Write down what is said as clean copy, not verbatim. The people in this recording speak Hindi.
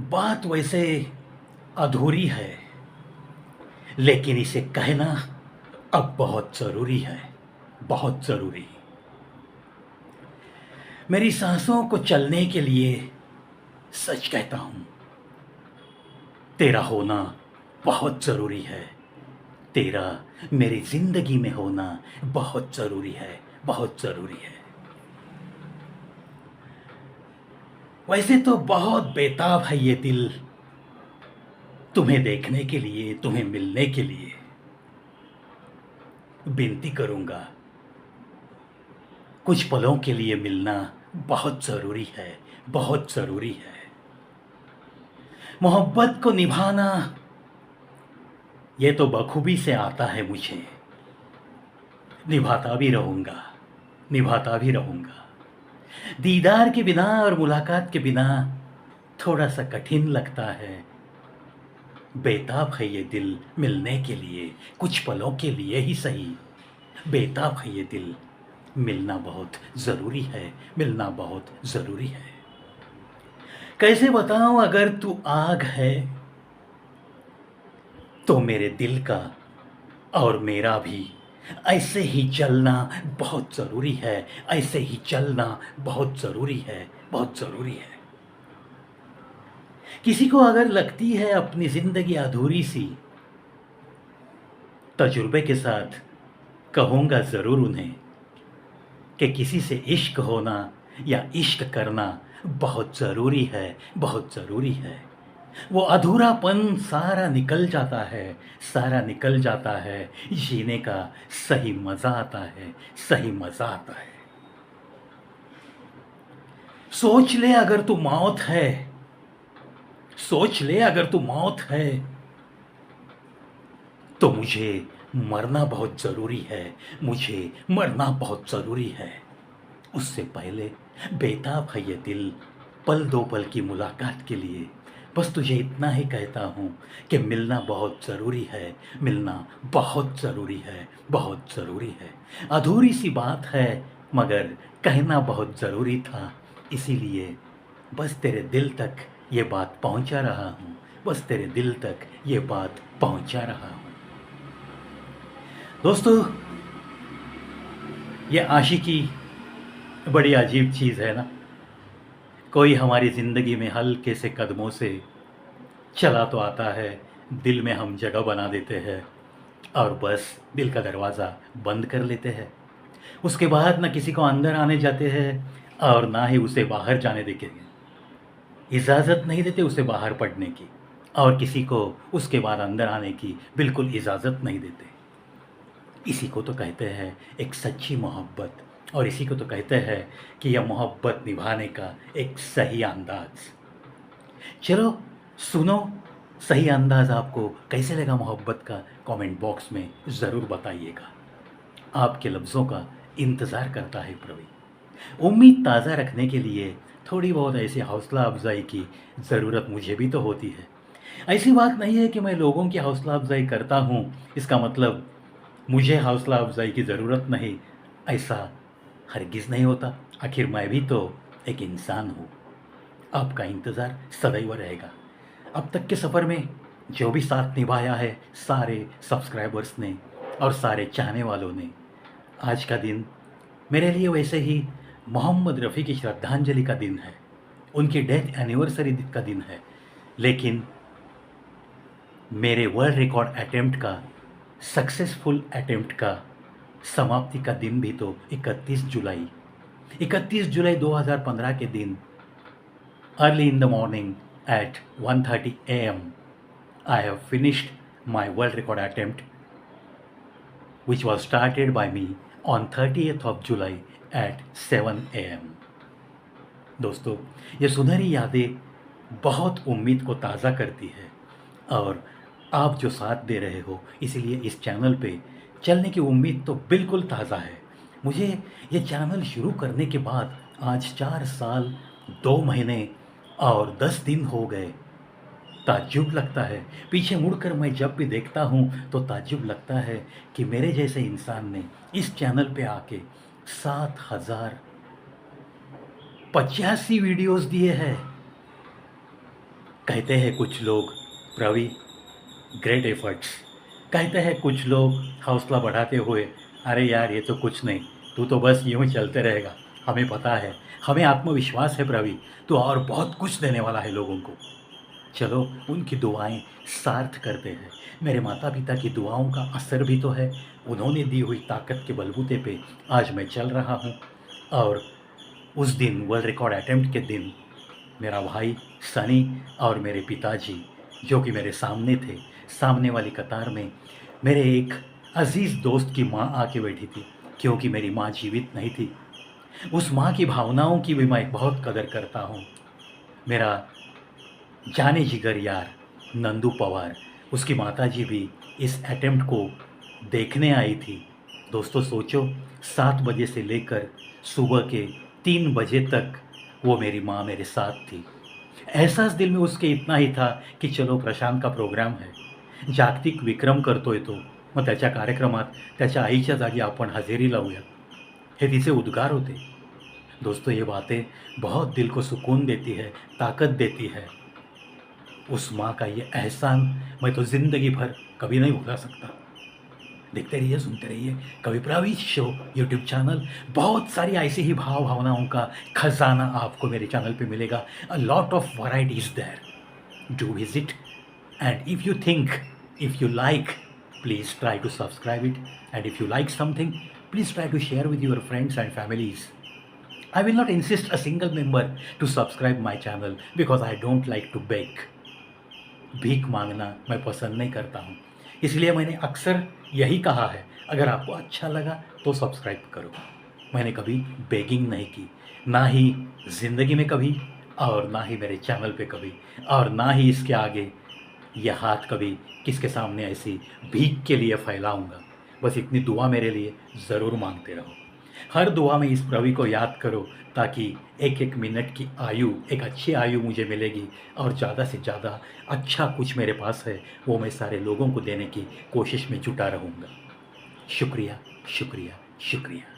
बात वैसे अधूरी है, लेकिन इसे कहना अब बहुत ज़रूरी है, बहुत ज़रूरी। मेरी सांसों को चलने के लिए सच कहता हूँ, तेरा होना बहुत ज़रूरी है। तेरा मेरी ज़िंदगी में होना बहुत ज़रूरी है, बहुत ज़रूरी है। वैसे तो बहुत बेताब है ये दिल, तुम्हें देखने के लिए, तुम्हें मिलने के लिए। विनती करूँगा, कुछ पलों के लिए मिलना बहुत ज़रूरी है, बहुत ज़रूरी है। मोहब्बत को निभाना ये तो बखूबी से आता है मुझे। निभाता भी रहूँगा, निभाता भी रहूँगा। दीदार के बिना और मुलाकात के बिना थोड़ा सा कठिन लगता है। बेताब है ये दिल मिलने के लिए, कुछ पलों के लिए ही सही। बेताब है ये दिल, मिलना बहुत ज़रूरी है, मिलना बहुत ज़रूरी है। कैसे बताऊँ, अगर तू आग है तो मेरे दिल का और मेरा भी ऐसे ही चलना बहुत ज़रूरी है, ऐसे ही चलना बहुत ज़रूरी है, बहुत ज़रूरी है। किसी को अगर लगती है अपनी ज़िंदगी अधूरी सी, तजुर्बे के साथ कहूँगा ज़रूर उन्हें कि किसी से इश्क होना या इश्क करना बहुत ज़रूरी है, बहुत ज़रूरी है। वो अधूरापन सारा निकल जाता है, सारा निकल जाता है, जीने का सही मज़ा आता है, सही मज़ा आता है। सोच ले अगर तू मौत है, सोच ले अगर तू मौत है, तो मुझे मरना बहुत ज़रूरी है, मुझे मरना बहुत ज़रूरी है। उससे पहले बेताब है ये दिल, पल दो पल की मुलाकात के लिए। बस तुझे इतना ही कहता हूँ कि मिलना बहुत ज़रूरी है, मिलना बहुत ज़रूरी है, बहुत ज़रूरी है। अधूरी सी बात है, मगर कहना बहुत ज़रूरी था, इसीलिए बस तेरे दिल तक ये बात पहुँचा रहा हूँ, बस तेरे दिल तक ये बात पहुँचा रहा हूँ। दोस्तों, ये आशिकी बड़ी अजीब चीज़ है ना। कोई हमारी ज़िंदगी में हल्के से कदमों से चला तो आता है, दिल में हम जगह बना देते हैं और बस दिल का दरवाज़ा बंद कर लेते हैं। उसके बाद ना किसी को अंदर आने जाते हैं और ना ही उसे बाहर जाने देते हैं। इजाज़त नहीं देते उसे बाहर पढ़ने की, और किसी को उसके बाद अंदर आने की बिल्कुल इजाज़त नहीं देते। इसी को तो कहते हैं एक सच्ची मोहब्बत, और इसी को तो कहते हैं कि यह मोहब्बत निभाने का एक सही अंदाज़। चलो सुनो, सही अंदाज़ आपको कैसे लगा मोहब्बत का, कमेंट बॉक्स में ज़रूर बताइएगा। आपके लफ्ज़ों का इंतज़ार करता है प्रवीण। उम्मीद ताज़ा रखने के लिए थोड़ी बहुत ऐसी हौसला अफ़ज़ाई की ज़रूरत मुझे भी तो होती है। ऐसी बात नहीं है कि मैं लोगों की हौसला अफ़ज़ाई करता हूँ, इसका मतलब मुझे हौसला अफ़ज़ाई की ज़रूरत नहीं, ऐसा हरगिज़ नहीं होता। आखिर मैं भी तो एक इंसान हूँ। आपका इंतज़ार सदैव रहेगा। अब तक के सफ़र में जो भी साथ निभाया है सारे सब्सक्राइबर्स ने और सारे चाहने वालों ने, आज का दिन मेरे लिए वैसे ही मोहम्मद रफ़ी की श्रद्धांजलि का दिन है, उनकी डेथ एनिवर्सरी का दिन है, लेकिन मेरे वर्ल्ड रिकॉर्ड अटेम्प्ट का, सक्सेसफुल अटेम्प्ट का समाप्ति का दिन भी तो 31 जुलाई 2015 के दिन early in the morning at 1:30 a.m. I have finished my world record attempt, which was started by me on 30th of July at 7 a.m. दोस्तों, ये सुनहरी यादें बहुत उम्मीद को ताज़ा करती है, और आप जो साथ दे रहे हो इसीलिए इस चैनल पे चलने की उम्मीद तो बिल्कुल ताज़ा है। मुझे ये चैनल शुरू करने के बाद आज 4 साल 2 महीने और 10 दिन हो गए। ताज्जुब लगता है, पीछे मुड़कर मैं जब भी देखता हूँ तो ताज्जुब लगता है कि मेरे जैसे इंसान ने इस चैनल पे आके 7085 वीडियोस दिए हैं। कहते हैं कुछ लोग, प्रवी, ग्रेट एफर्ट्स। कहते हैं कुछ लोग हौसला बढ़ाते हुए, अरे यार ये तो कुछ नहीं, तू तो बस यूं ही चलते रहेगा। हमें पता है, हमें आत्मविश्वास है प्रवी, तू और बहुत कुछ देने वाला है लोगों को। चलो उनकी दुआएं सार्थ करते हैं। मेरे माता पिता की दुआओं का असर भी तो है। उन्होंने दी हुई ताकत के बलबूते पे आज मैं चल रहा हूँ। और उस दिन, वर्ल्ड रिकॉर्ड अटेम्प्ट के दिन, मेरा भाई सनी और मेरे पिताजी, जो कि मेरे सामने थे, सामने वाली कतार में मेरे एक अजीज़ दोस्त की माँ आके बैठी थी, क्योंकि मेरी माँ जीवित नहीं थी। उस माँ की भावनाओं की भी मैं बहुत कदर करता हूँ। मेरा जाने जिगर यार नंदू पवार, उसकी माताजी भी इस अटेम्प्ट को देखने आई थी। दोस्तों सोचो, 7 बजे से लेकर सुबह के 3 बजे तक वो मेरी माँ मेरे साथ थी। एहसास दिल में उसके इतना ही था की चलो प्रशांत का प्रोग्राम है, जागतिक विक्रम करतोय तो, मग त्याच्या कार्यक्रमात त्याच्या आईच्या जागी आपण हजेरी लावूया, हे तिचे उद्गार होते। दोस्तों ये बातें बहुत दिल को सुकून देती है, ताकत देती है। उस माँ का ये एहसान मैं तो ज़िंदगी भर कभी नहीं भुला सकता। देखते रहिए, सुनते रहिए कवि प्रावी शो यूट्यूब चैनल। बहुत सारी ऐसी ही भाव भावनाओं का खजाना आपको मेरे चैनल पे मिलेगा। A lot of varieties there, do visit, and if you think, if you like, please try to subscribe it, and if you like something, please try to share with your friends and families. I will not insist a single member to subscribe my channel because I don't like to beg. भीख मांगना मैं पसंद नहीं करता हूँ, इसलिए मैंने अक्सर यही कहा है, अगर आपको अच्छा लगा तो सब्सक्राइब करो। मैंने कभी बेगिंग नहीं की, ना ही ज़िंदगी में कभी, और ना ही मेरे चैनल पे कभी, और ना ही इसके आगे यह हाथ कभी किसके सामने ऐसी भीख के लिए फैलाऊंगा। बस इतनी दुआ मेरे लिए ज़रूर मांगते रहो। हर दुआ में इस प्रवी को याद करो, ताकि एक एक मिनट की आयु, एक अच्छी आयु मुझे मिलेगी, और ज़्यादा से ज़्यादा अच्छा कुछ मेरे पास है वो मैं सारे लोगों को देने की कोशिश में जुटा रहूँगा। शुक्रिया, शुक्रिया, शुक्रिया।